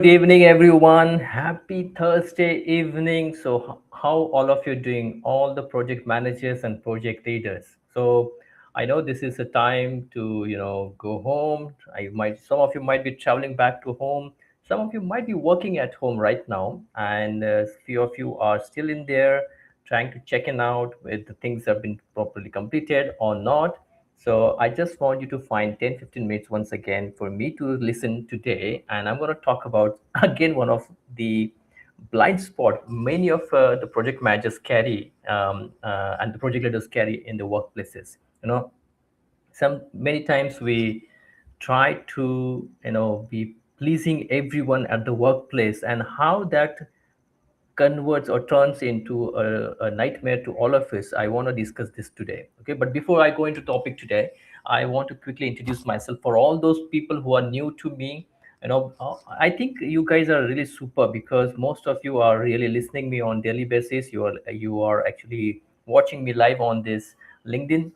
Good evening, everyone. Happy Thursday evening. So, how all of you doing? All the project managers and project leaders. So, I know this is a time to go home. Some of you might be traveling back to home. Some of you might be working at home right now, and few of you are still in there trying to check in out with the things have been properly completed or not. So I just want you to find 10, 15 minutes once again for me to listen today. And I'm going to talk about, again, one of the blind spot many of the project managers carry and the project leaders carry in the workplaces. You know, many times we try to, be pleasing everyone at the workplace, and how that converts or turns into a nightmare to all of us. I want to discuss this today. Okay, but before I go into topic today, I want to quickly introduce myself for all those people who are new to me. I think you guys are really super because most of you are really listening me on daily basis. You are actually watching me live on this LinkedIn.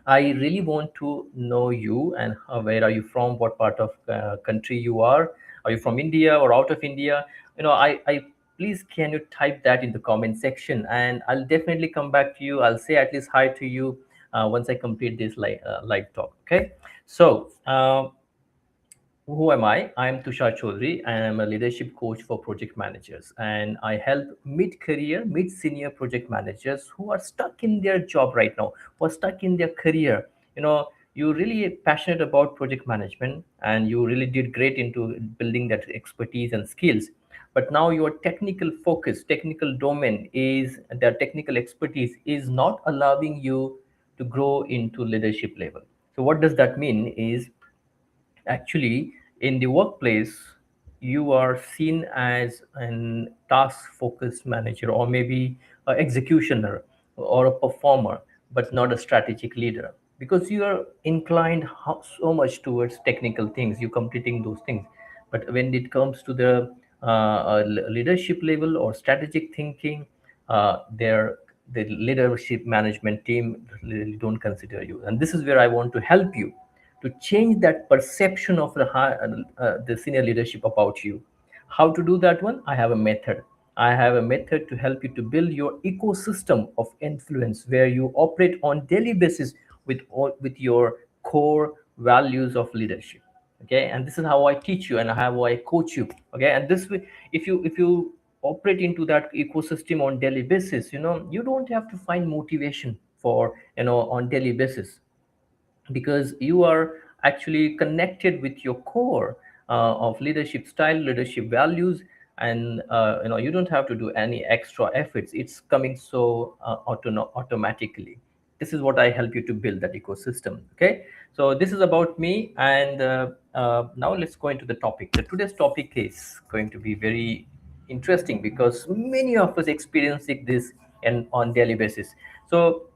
I really want to know you and where are you from, what part of country you are. Are you from India or out of India? I please can you type that in the comment section, and I'll definitely come back to you. I'll say at least hi to you once I complete this live talk. Okay, so. Who am I? I am Tushar Chaudhary. I am a leadership coach for project managers, and I help mid-career, mid-senior project managers who are stuck in their job right now, who are stuck in their career. You're really passionate about project management, and you really did great into building that expertise and skills. But now your technical focus, technical domain is their technical expertise is not allowing you to grow into leadership level. So what does that mean? Is actually in the workplace you are seen as an task focused manager, or maybe an executioner or a performer, but not a strategic leader, because you are inclined so much towards technical things, you completing those things. But when it comes to the leadership level or strategic thinking, there the leadership management team really don't consider you, and this is where I want to help you to change that perception of the senior leadership about you. How to do that one? I have a method. I have a method to help you to build your ecosystem of influence where you operate on daily basis with your core values of leadership. Okay, and this is how I teach you and how I coach you. Okay, and this way, if you operate into that ecosystem on daily basis, you don't have to find motivation for on daily basis, because you are actually connected with your core of leadership style, leadership values, and you don't have to do any extra efforts. It's coming so automatically. This is what I help you to build that ecosystem. Okay, so this is about me, and now let's go into the topic. The today's topic is going to be very interesting because many of us experiencing this and on daily basis. So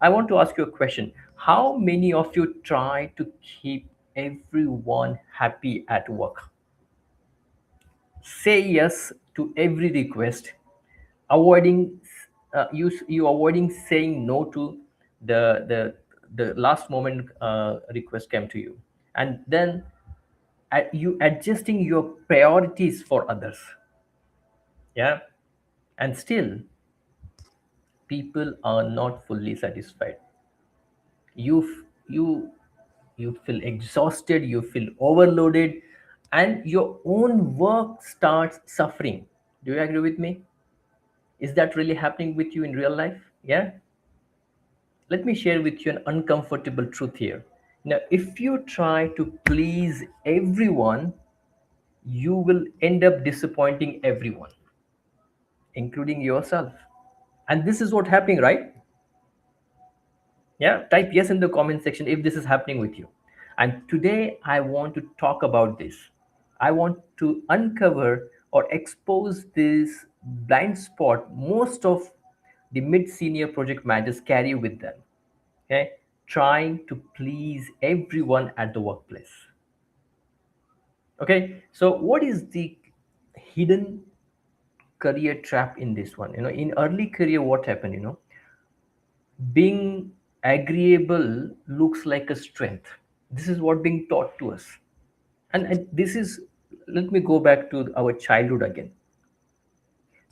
I want to ask you a question. How many of you try to keep everyone happy at work? Say yes to every request, avoiding you avoiding saying no to the the the last moment request came to you, and then you adjusting your priorities for others. Yeah, and still people are not fully satisfied. You f- you you feel exhausted, you feel overloaded, and your own work starts suffering. Do you agree with me? Is that really happening with you in real life? Yeah, let me share with you an uncomfortable truth here. Now, if you try to please everyone, you will end up disappointing everyone, including yourself. And this is what happening, right? Yeah, type yes in the comment section if this is happening with you. And today I want to talk about this. I want to uncover or expose this blind spot most of the mid senior project managers carry with them. Okay, trying to please everyone at the workplace. Okay, so what is the hidden career trap in this one? In early career, what happened? Being agreeable looks like a strength. This is what being taught to us, and this is let me go back to our childhood again.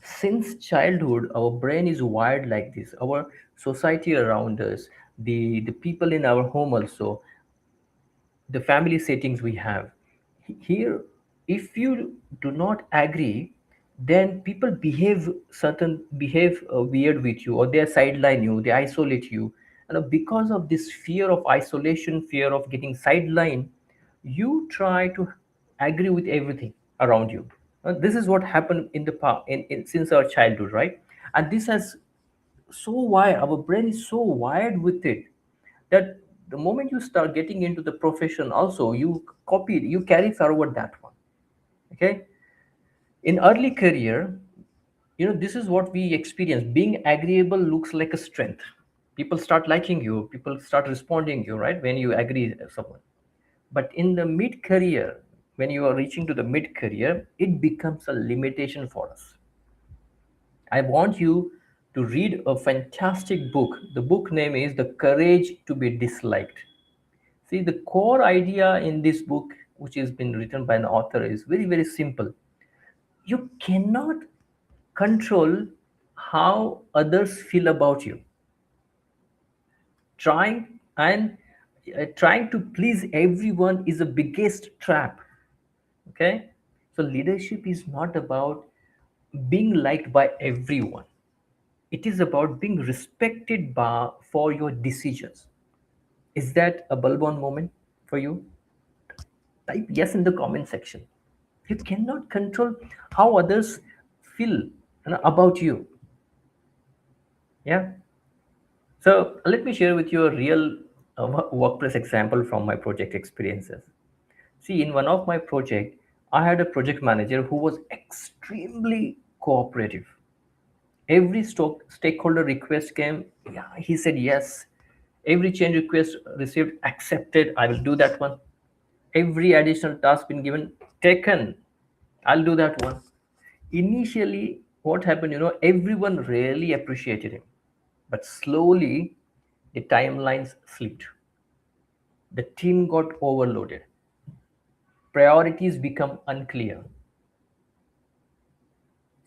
Since childhood, our brain is wired like this. Our society around us, the people in our home also, the family settings we have here, if you do not agree, then people behave weird with you, or they sideline you, they isolate you. And because of this fear of isolation, fear of getting sidelined, you try to agree with everything around you. This is what happened in the past, since our childhood, right? And this has so why our brain is so wired with it, that the moment you start getting into the profession also, you carry forward that one. Okay. In early career, this is what we experience. Being agreeable looks like a strength. People start liking you, people start responding you, right, when you agree with someone. But in the mid career, when you are reaching to the mid career, it becomes a limitation for us. I want you to read a fantastic book. The book name is The Courage to Be Disliked. See, the core idea in this book, which has been written by an author, is very, very simple. You cannot control how others feel about you. Trying to please everyone is the biggest trap. Okay? So leadership is not about being liked by everyone. It is about being respected for your decisions. Is that a bulb on moment for you? Type yes in the comment section. You cannot control how others feel, about you. Yeah. So let me share with you a real workplace example from my project experiences. See, in one of my project, I had a project manager who was extremely cooperative. Every stakeholder request came, yeah, he said yes. Every change request received, accepted. I will do that one. Every additional task been given, taken. I'll do that one. Initially, what happened, everyone really appreciated him. But slowly, the timelines slipped. The team got overloaded. Priorities become unclear.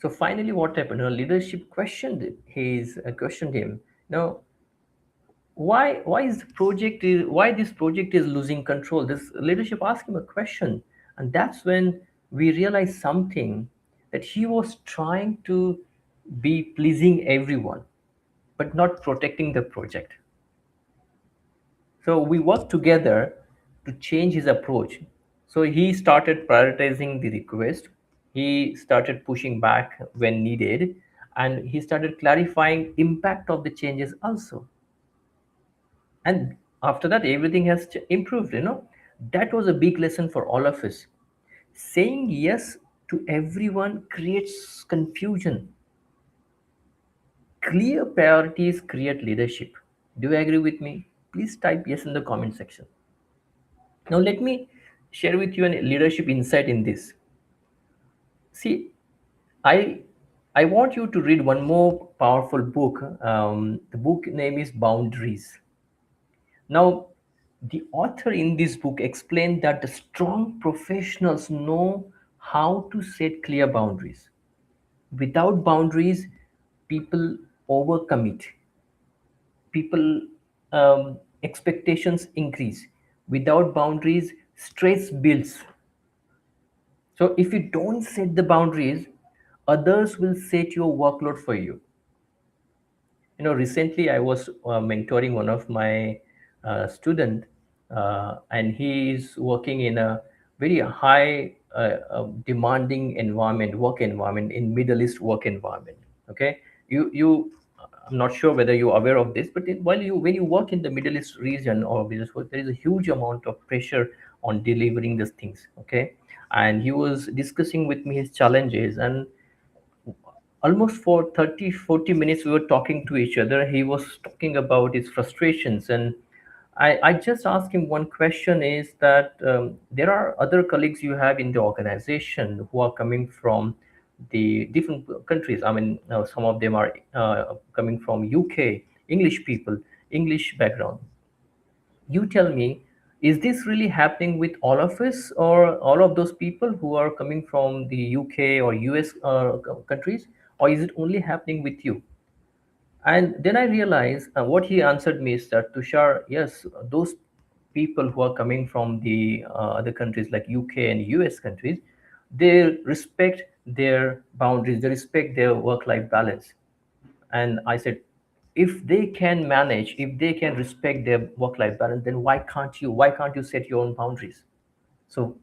So finally, what happened? Leadership questioned him. Now, why this project is losing control? This leadership asked him a question, and that's when we realized something, that he was trying to be pleasing everyone, but not protecting the project. So we worked together to change his approach. So he started prioritizing the request, he started pushing back when needed, and he started clarifying impact of the changes also. And after that, everything has improved. That was a big lesson for all of us. Saying yes to everyone creates confusion. Clear priorities create leadership. Do you agree with me? Please type yes in the comment section. Now, let me share with you a leadership insight in this. See, I I want you to read one more powerful book. The book name is Boundaries. Now, the author in this book explained that the strong professionals know how to set clear boundaries. Without boundaries, people overcommit. People expectations increase. Without boundaries, stress builds. So if you don't set the boundaries, others will set your workload for you. Recently I was mentoring one of my student, and he is working in a very high demanding work environment, in Middle East work environment. Okay, you I'm not sure whether you're aware of this, but when you work in the Middle East region or business work, there is a huge amount of pressure on delivering these things. Okay, and he was discussing with me his challenges, and almost for 30-40 minutes we were talking to each other. He was talking about his frustrations, and I just asked him one question, is that there are other colleagues you have in the organization who are coming from the different countries. I mean, some of them are coming from UK, English people, English background. You tell me, Is this really happening with all of us, or all of those people who are coming from the UK or US countries, or is it only happening with you? And then I realized what he answered me is that, Tushar, yes, those people who are coming from the other countries like UK and US countries, they respect their boundaries, they respect their work-life balance. And I said, if they can manage, if they can respect their work-life balance, then why can't you? Why can't you set your own boundaries? So,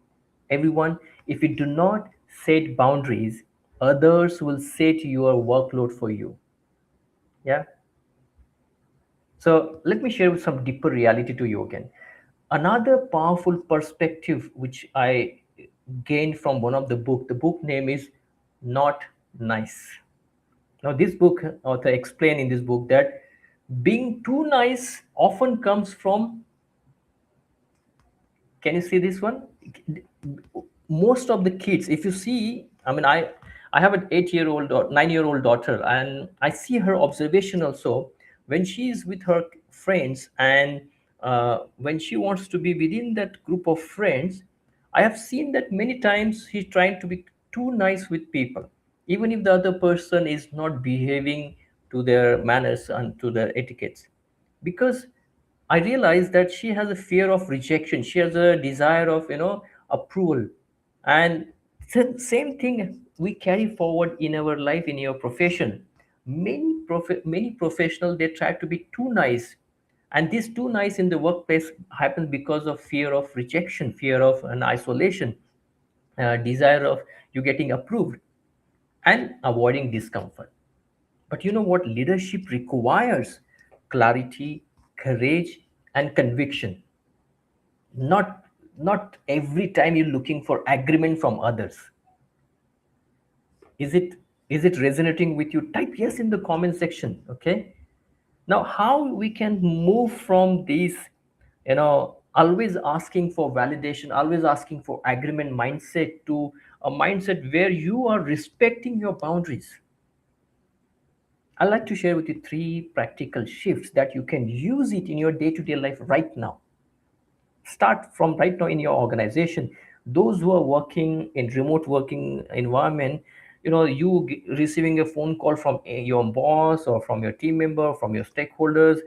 everyone, if you do not set boundaries, others will set your workload for you. Yeah. So let me share some deeper reality to you again. Another powerful perspective which I gained from one of the book. The book name is Not Nice. Now, this book author explain in this book that being too nice often comes from, can you see this one? Most of the kids, if you see, I mean, I have an 8 year old or 9 year old daughter, and I see her observation also when she is with her friends, and when she wants to be within that group of friends, I have seen that many times she's trying to be too nice with people, even if the other person is not behaving to their manners and to their etiquettes, because I realized that she has a fear of rejection. She has a desire of, approval. And same thing we carry forward in our life, in your profession. Many professionals, they try to be too nice. And this too nice in the workplace happens because of fear of rejection, fear of an isolation, desire of you getting approved, and avoiding discomfort. But you know what? Leadership requires clarity, courage, and conviction. Not every time you're looking for agreement from others. Is it resonating with you? Type yes in the comment section. Okay. Now, how we can move from these, always asking for validation, always asking for agreement mindset to a mindset where you are respecting your boundaries. I'd like to share with you three practical shifts that you can use it in your day-to-day life right now. Start from right now in your organization. Those who are working in remote working environment, receiving a phone call from your boss or from your team member, from your stakeholders,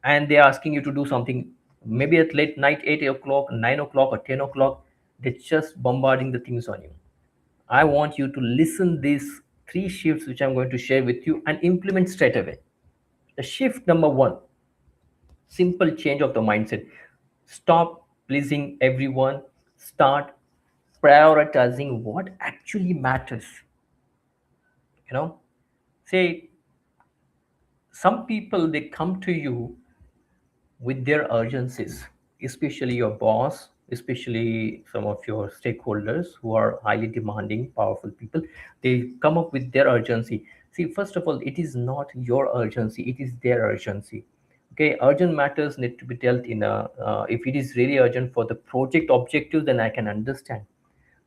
and they're asking you to do something, maybe at late night, 8 o'clock, 9 o'clock, or 10 o'clock. They're just bombarding the things on you. I want you to listen these three shifts which I'm going to share with you and implement straight away. The shift number one, simple change of the mindset. Stop pleasing everyone. Start prioritizing what actually matters. You know, say some people, they come to you with their urgencies, especially your boss, especially some of your stakeholders who are highly demanding, powerful people. They come up with their urgency. See, first of all, it is not your urgency, it is their urgency. Okay, urgent matters need to be dealt in a, if it is really urgent for the project objective, then I can understand.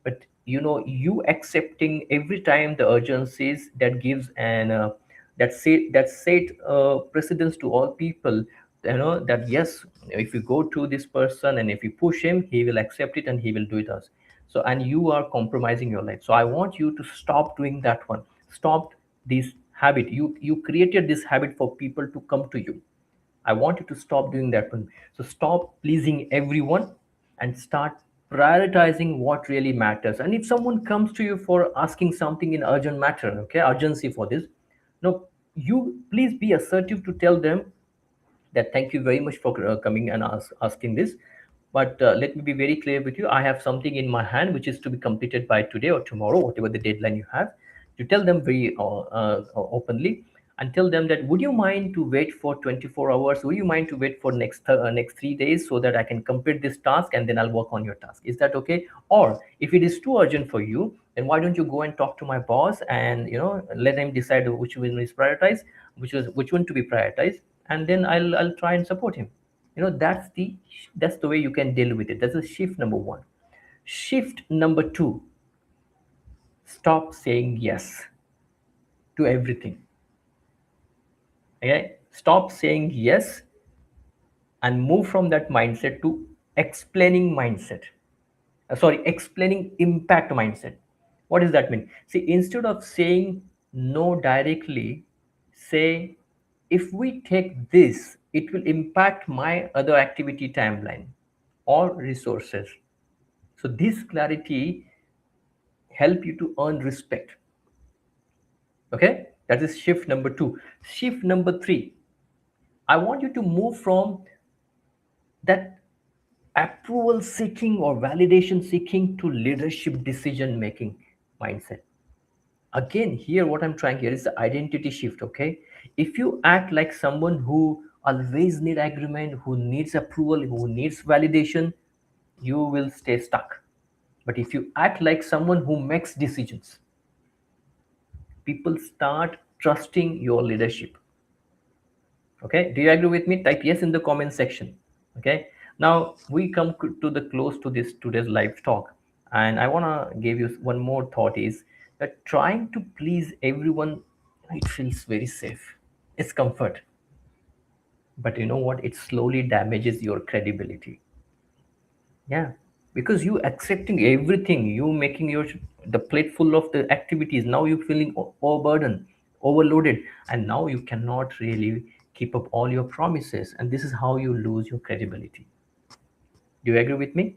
But you accepting every time the urgencies, that gives an that set precedence to all people, that yes, if you go to this person and if you push him, he will accept it and he will do it us. So, and you are compromising your life. So I want you to stop doing that one. Stop this habit. You created this habit for people to come to you. I want you to stop doing that one. So stop pleasing everyone and start prioritizing what really matters. And if someone comes to you for asking something in urgent matter, okay, urgency for this, no, you please be assertive to tell them that thank you very much for coming and asking this, but let me be very clear with you. I have something in my hand which is to be completed by today or tomorrow, whatever the deadline you have. You tell them very openly, and tell them that would you mind to wait for 24 hours, would you mind to wait for next 3 days so that I can complete this task and then I'll work on your task. Is that okay? Or if it is too urgent for you, then why don't you go and talk to my boss and let him decide which one is prioritized, which one to be prioritized, and then I'll try and support him. That's the way you can deal with it. That's a shift number one. Shift number two, stop saying yes to everything. Okay, stop saying yes and move from that mindset to explaining mindset. Sorry, explaining impact mindset. What does that mean? See, instead of saying no directly, say, if we take this, it will impact my other activity timeline or resources. So this clarity help you to earn respect. Okay, that is shift number 2. Shift number 3, I want you to move from that approval seeking or validation seeking to leadership decision making mindset. Again, here what I'm trying here is the identity shift. Okay, if you act like someone who always need agreement, who needs approval, who needs validation, you will stay stuck. But if you act like someone who makes decisions, people start trusting your leadership. Okay, do you agree with me? Type yes in the comment section. Okay, now we come to the close to this today's live talk, and I want to give you one more thought is that trying to please everyone, it feels very safe, it's comfort, but you know what, it slowly damages your credibility. Yeah, because you accepting everything, you making your the plate full of the activities, now you feeling overburdened, overloaded, and now you cannot really keep up all your promises, and this is how you lose your credibility. Do you agree with me?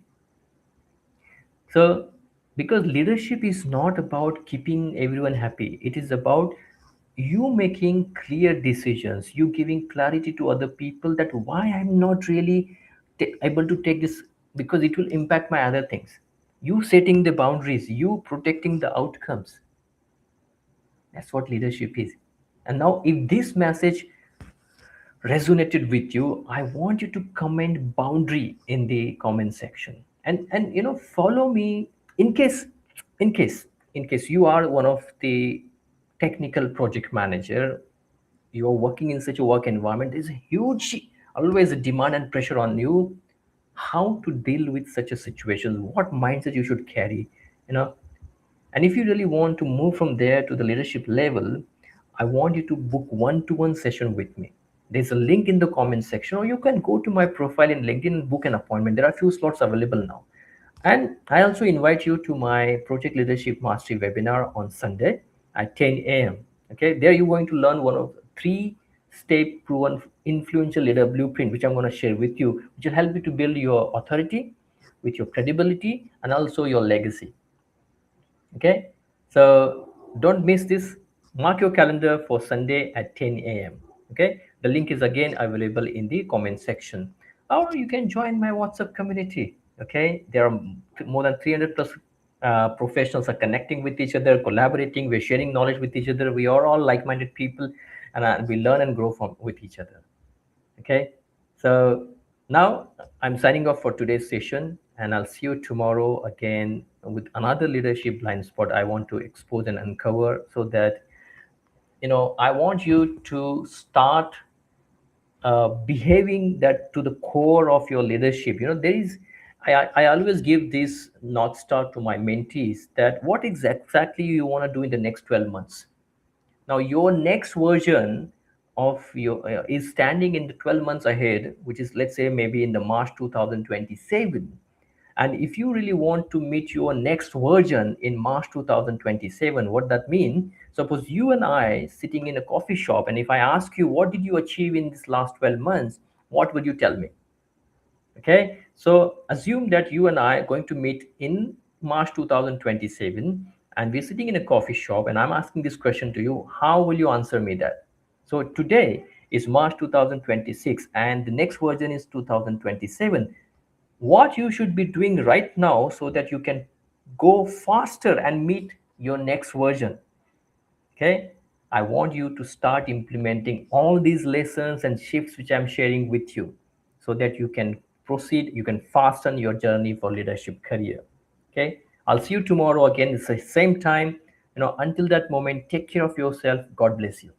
So, because leadership is not about keeping everyone happy, it is about you making clear decisions, you giving clarity to other people that why I'm not really able to take this, because it will impact my other things. You setting the boundaries, you protecting the outcomes. That's what leadership is. And now, if this message resonated with you, I want you to comment boundary in the comment section, and follow me in case, in case in case you are one of the technical project manager, you are working in such a work environment, there's a huge always a demand and pressure on you, how to deal with such a situation, what mindset you should carry, you know and if you really want to move from there to the leadership level, I want you to book one-to-one session with me. There's a link in the comment section, or you can go to my profile in LinkedIn and book an appointment. There are a few slots available now. And I also invite you to my Project Leadership Mastery webinar on Sunday at 10 a.m. Okay, there you're going to learn one of three-step proven influential leader blueprint, which I'm going to share with you, which will help you to build your authority with your credibility and also your legacy. Okay, so don't miss this. Mark your calendar for Sunday at 10 a.m. Okay, the link is again available in the comment section, or you can join my WhatsApp community. Okay, there are more than 300 plus professionals are connecting with each other, collaborating, we're sharing knowledge with each other, we are all like-minded people, and we learn and grow from with each other. Okay, so now I'm signing off for today's session, and I'll see you tomorrow again with another leadership blind spot I want to expose and uncover, so that I want you to start behaving that to the core of your leadership. There is, I always give this north star to my mentees, that what exactly you want to do in the next 12 months. Now, your next version of your is standing in the 12 months ahead, which is, let's say, maybe in the March 2027. And if you really want to meet your next version in March 2027, what that means, suppose you and I sitting in a coffee shop, and if I ask you, what did you achieve in this last 12 months, what would you tell me? Okay, so assume that you and I are going to meet in March 2027, and we're sitting in a coffee shop, and I'm asking this question to you. How will you answer me that? So today is March 2026, and the next version is 2027. What you should be doing right now so that you can go faster and meet your next version? Okay, I want you to start implementing all these lessons and shifts which I'm sharing with you, so that you can proceed, you can fasten your journey for leadership career. Okay, I'll see you tomorrow again. It's the same time. Until that moment, take care of yourself. God bless you.